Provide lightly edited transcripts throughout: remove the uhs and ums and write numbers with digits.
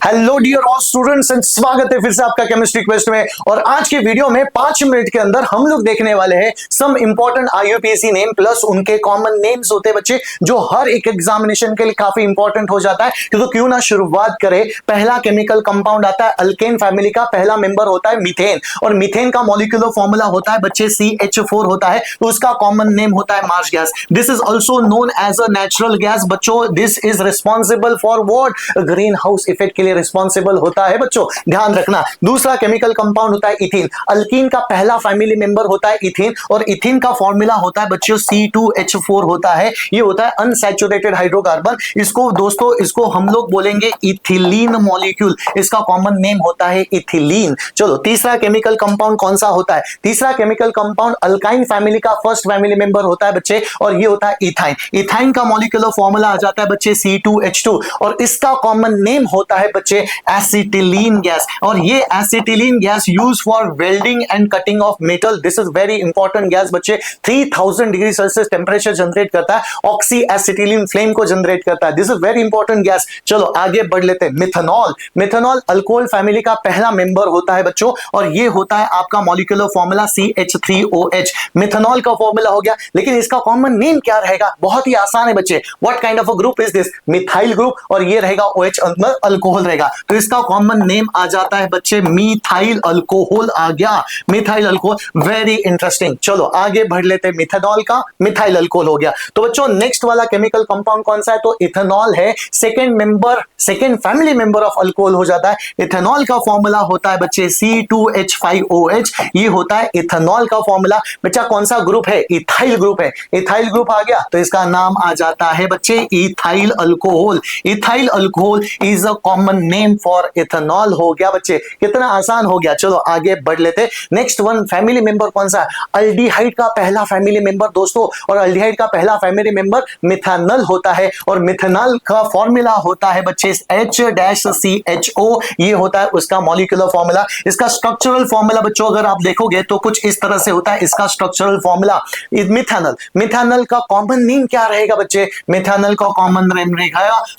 Hello dear all students and स्वागत है फिर से आपका केमिस्ट्री क्वेस्ट में। और आज के वीडियो में 5 मिनट के अंदर हम लोग देखने वाले हैं some important IUPAC name plus उनके कॉमन नेम्स होते हैं बच्चे, जो हर एक एग्जामिनेशन के लिए काफी इंपॉर्टेंट हो जाता है। तो क्यों ना शुरुआत करें। पहला केमिकल कंपाउंड आता है अल्केन फैमिली का, पहला मेंबर होता है मीथेन, और मीथेन का मॉलिक्यूलर फॉर्मूला होता है बच्चे CH4 होता है, तो उसका कॉमन नेम होता है marsh gas. This is also known as a natural gas बच्चों। This is responsible for what? Greenhouse effect के लिए रिस्पॉन्सिबल होता है बच्चों, ध्यान रखना। दूसरा केमिकल कंपाउंड होता है इथीन। अल्कीन का पहला फैमिली मेंबर होता है इथीन, और इथीन का फॉर्मूला होता है बच्चों C2H4 होता है। ये होता है अनसैचुरेटेड हाइड्रोकार्बन। इसको दोस्तों इसको हम लोग बोलेंगे इथिलीन मॉलिक्यूल, इसका कॉमन नेम होता है इथिलीन। चलो तीसरा केमिकल कंपाउंड कौन सा होता है? तीसरा केमिकल कंपाउंड अल्काइन फैमिली का फर्स्ट फैमिली मेंबर होता है बच्चे, और ये होता है इथाइन। इथाइन का मॉलिक्यूलर फॉर्मूला आ जाता है बच्चे C2H2, और इसका कॉमन नेम होता है बच्चे एसिटिलीन गैस। और ये acetylene gas use for welding and cutting of metal. This is very important gas बच्चे। 3000 डिग्री सेल्सियस टेम्परेचर जनरेट करता है, ऑक्सी एसिटिलीन फ्लेम को जनरेट करता है। This is very important gas. चलो आगे बढ़ लेते हैं। मिथेनॉल। मिथेनॉल अल्कोहल फैमिली का पहला मेंबर होता है बच्चों, और ये होता है आपका मॉलिक्यूलर फॉर्मूला CH3OH। मिथेनॉल का फॉर्मूला हो गया, लेकिन इसका कॉमन नेम क्या रहेगा? बहुत ही आसान है बच्चे। What kind of a group is this? Methyl group, और ये रहेगा OH अंदर अल्कोहल रहेगा, तो इसका कॉमन नेम आ जाता है बच्चे मिथाइल अल्कोहल आ गया, मिथाइल अल्कोहल। Very interesting. चलो आगे बढ़ लेते हैं। मिथेनॉल का मिथाइल अल्कोहल हो गया। तो बच्चों नेक्स्ट वाला केमिकल कंपाउंड कौन सा है? तो इथेनॉल है। Second family member of alcohol हो जाता है। इथेनॉल का फॉर्मूला होता है बच्चे C2H5OH। ये होता है इथेनॉल का फॉर्मूला। बच्चा कौन सा ग्रुप है? इथाइल ग्रुप है। इथाइल ग्रुप आ गया, तो इसका नाम आ जाता है बच्चे ethyl alcohol. Ethyl alcohol is a common name for ethanol हो गया बच्चे। कितना आसान हो गया। चलो आगे बढ़ लेते। नेक्स्ट वन फैमिली मेंबर कौन सा है? अल्डिहाइड का पहला फैमिली मेंबर दोस्तों, और अल्डिहाइड का पहला फैमिली मेंबर मिथानल होता है, और मिथानल का फॉर्मूला होता है बच्चे H-CHO। ये होता है उसका मॉलिक्यूलर फॉर्मूला। इसका स्ट्रक्चरल फॉर्मूला बच्चों अगर आप देखोगे तो कुछ इस तरह से होता है इसका स्ट्रक्चरल फॉर्मूला। मिथानल, मिथानल का कॉमन नेम क्या रहेगा बच्चे? मिथानल का कॉमन नेम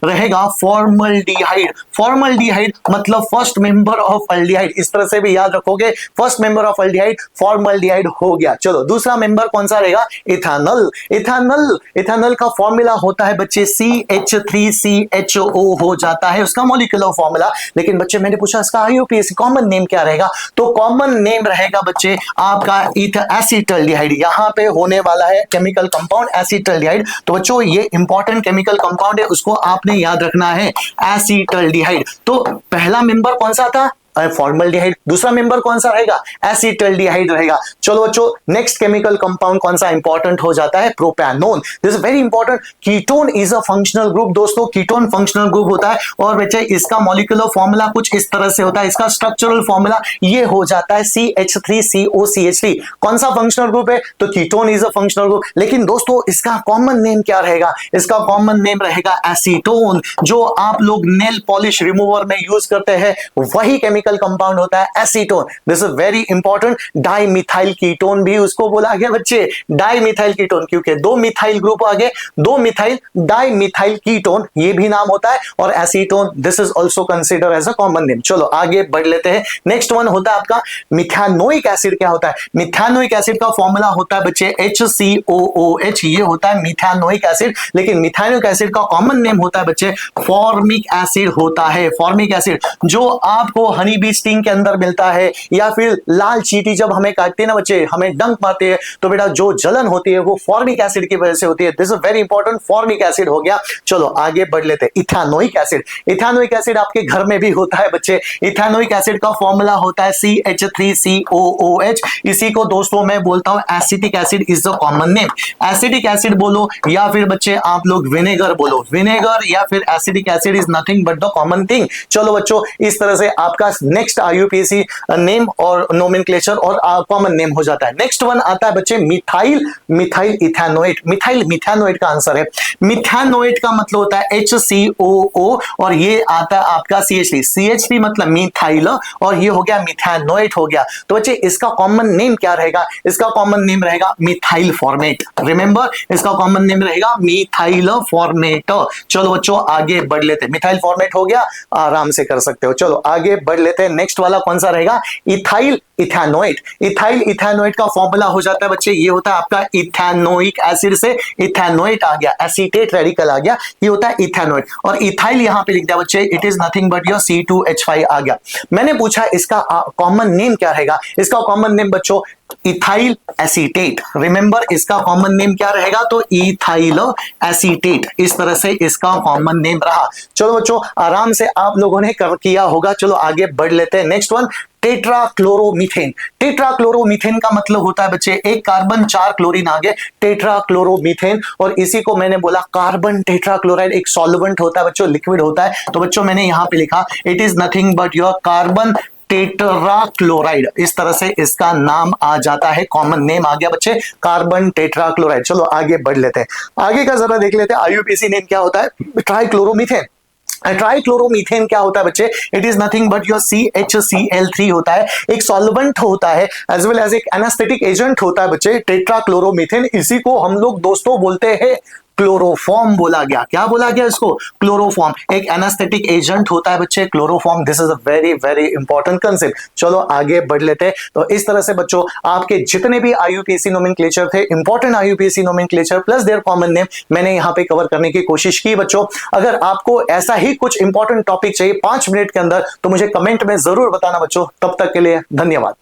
रहेगा फॉर्मल्डिहाइड। फॉर्मल्डिहाइड मतलब फर्स्ट मेंबर ऑफ अल्डिहाइड, इस तरह से भी याद रखोगे। First member of aldehyde formaldehyde हो गया। चलो दूसरा मेंबर कौन सा रहेगा? इथानल। इथानल का फॉर्मूला होता है बच्चे CH3CHO हो जाता है उसका मॉलिक्यूलर फॉर्मूला। लेकिन बच्चे मैंने पूछा इसका आईयूपीएससी कॉमन नेम क्या रहेगा? तो कॉमन नेम रहेगा बच्चे आपका एसिटल्डिहाइड। यहां पे होने वाला है केमिकल कंपाउंड एसिटल्डिहाइड। तो बच्चों ये इंपॉर्टेंट केमिकल कंपाउंड है, उसको आपने याद रखना है, एसिटल्डिहाइड। तो पहला मेंबर कौन सा था? फॉर्मल्डिहाइड। दूसरा मेंबर कौन सा रहेगा? एसिटल्डिहाइड रहेगा। चलो बच्चों नेक्स्ट केमिकल कंपाउंड कौन सा इंपॉर्टेंट हो जाता है? Propanone. This is very important. Ketone is a functional group दोस्तों, कीटोन फंक्शनल ग्रुप होता है, और बच्चे इसका मॉलिक्यूलर फॉर्मूला कुछ इस तरह से होता है। इसका स्ट्रक्चरल फॉर्मूला ये हो जाता है CH3COCH3। कौन सा फंक्शनल ग्रुप है? तो ketone is a functional group. लेकिन दोस्तों इसका कॉमन नेम क्या रहेगा? इसका कॉमन नेम रहेगा एसीटोन। जो आप लोग नेल पॉलिश रिमूवर में यूज करते हैं वही केमिकल कंपाउंड होता है acetone. This is very important. Dimethyl ketone भी उसको बोला गया बच्चे, डाइमिथाइल कीटोन, क्योंकि दो मिथाइल ग्रुप आ गए, दो मिथाइल डाइमिथाइल कीटोन ये भी नाम होता है, और acetone this is also consider as a common name. चलो आगे बढ़ लेते हैं। नेक्स्ट वन होता है आपका मिथानोइक एसिड। क्या होता है? मिथानोइक एसिड का फॉर्मूला होता है बच्चे HCOOH। ये होता है मिथानोइक एसिड। लेकिन मिथानोइक एसिड का कॉमन नेम होता है बच्चे फॉर्मिक एसिड होता है। फॉर्मिक एसिड जो आपको हनी बी स्टिंग के अंदर मिलता है, या फिर लाल चींटी जब हमें काटते हैं ना बच्चे, हमें डंक मारते हैं, तो बेटा जो जलन होती है वो फॉर्मिक एसिड की वजह से होती है। This is very important. Formic acid हो गया। चलो आगे बढ़ लेते हैं। Ethanoic acid. इथानोइक एसिड आपके घर में भी होता है बच्चे। इथानोइक एसिड का फॉर्मूला होता है CH3COOH। इसी को दोस्तों मैं बोलता हूं acetic acid is the common name. Acetic acid बोलो या फिर बच्चे आप लोग विनेगर बोलो, विनेगर या फिर acetic acid is nothing but the common thing. चलो बच्चों इस तरह से आपका नेक्स्ट आईयूपीएसी नेम और नोमेनक्लेचर और कॉमन नेम हो जाता है। नेक्स्ट वन आता है बच्चे मिथाइल इथेनोएट। मिथाइल मिथेनोएट का आंसर है। मिथेनोएट का मतलब होता है HCOO और ये आता है आपका CH3। CH3 मतलब मिथाइल और ये हो गया मिथेनोएट हो गया। तो बच्चे इसका कॉमन नेम क्या रहेगा? इसका कॉमन नेम रहेगा मिथाइल फॉर्मेट। रिमेंबर, इसका कॉमन नेम रहेगा मिथाइल फॉर्मेट। चलो बच्चों आगे बढ़ लेते हैं। मिथाइल फॉर्मेट हो गया, आराम से कर सकते हो। चलो आगे बढ़ लेते हैं। नेक्स्ट वाला कौन सा रहेगा? Ethyl ethanoate. इथाइल इथेनोएट का फॉर्मूला हो जाता है बच्चे, ये होता है आपका इथेनोइक एसिड से इथेनोएट आ गया, एसीटेट रेडिकल आ गया, ये होता है इथेनोएट। और इथाइल यहां पे लिख दिया बच्चे, it is nothing but your C2H5 आ गया। मैंने पूछा इसका कॉमन नेम क्या रहेगा? इसका कॉमन नेम बच्चों इथाइल एसीटेट। रिमेंबर, इसका कॉमन नेम क्या रहेगा? तो इथाइल एसीटेट। इस तरह से इसका कॉमन नेम रहा। चलो बच्चों आराम से आप लोगों ने किया होगा। चलो आगे बढ़ लेते हैं। Next one टेट्राक्लोरोमीथेन। टेट्राक्लोरोमीथेन का मतलब होता है बच्चे एक कार्बन 4 क्लोरीन आगे, टेट्राक्लोरोमीथेन। और इसी को मैंने बोला कार्बन टेट्राक्लोराइड एक सॉल्वेंट होता है बच्चों, लिक्विड होता है। तो बच्चों मैंने यहां पे लिखा it is nothing but your carbon tetrachloride. इस तरह से इसका नाम आ जाता है, कॉमन नेम आ गया बच्चे कार्बन टेट्राक्लोराइड। चलो आगे बढ़ लेते हैं। आगे का जरा देख लेते हैं आईयूपीएसी नेम क्या होता है? ट्राइक्लोरोमीथेन। ट्राइक्लोरोमीथेन क्या होता है बच्चे? It is nothing but your CHCl3 होता है, एक सॉल्वेंट होता है एज वेल एज एक एनास्थेटिक एजेंट होता है बच्चे टेट्राक्लोरोमीथेन। इसी को हम लोग दोस्तों बोलते हैं क्लोरोफॉर्म बोला गया। क्या बोला गया इसको? क्लोरोफॉर्म। एक एनास्थेटिक एजेंट होता है बच्चे chloroform. This is a very very important concept. चलो आगे बढ़ लेते हैं। तो इस तरह से बच्चों आपके जितने भी आईयूपीएसी नोमेनक्लेचर थे, important IUPAC nomenclature plus their common name, मैंने यहां पे कवर करने की कोशिश की बच्चों। अगर आपको ऐसा ही कुछ इंपॉर्टेंट टॉपिक चाहिए 5 मिनट के अंदर तो मुझे कमेंट में जरूर बताना बच्चों। तब तक के लिए धन्यवाद।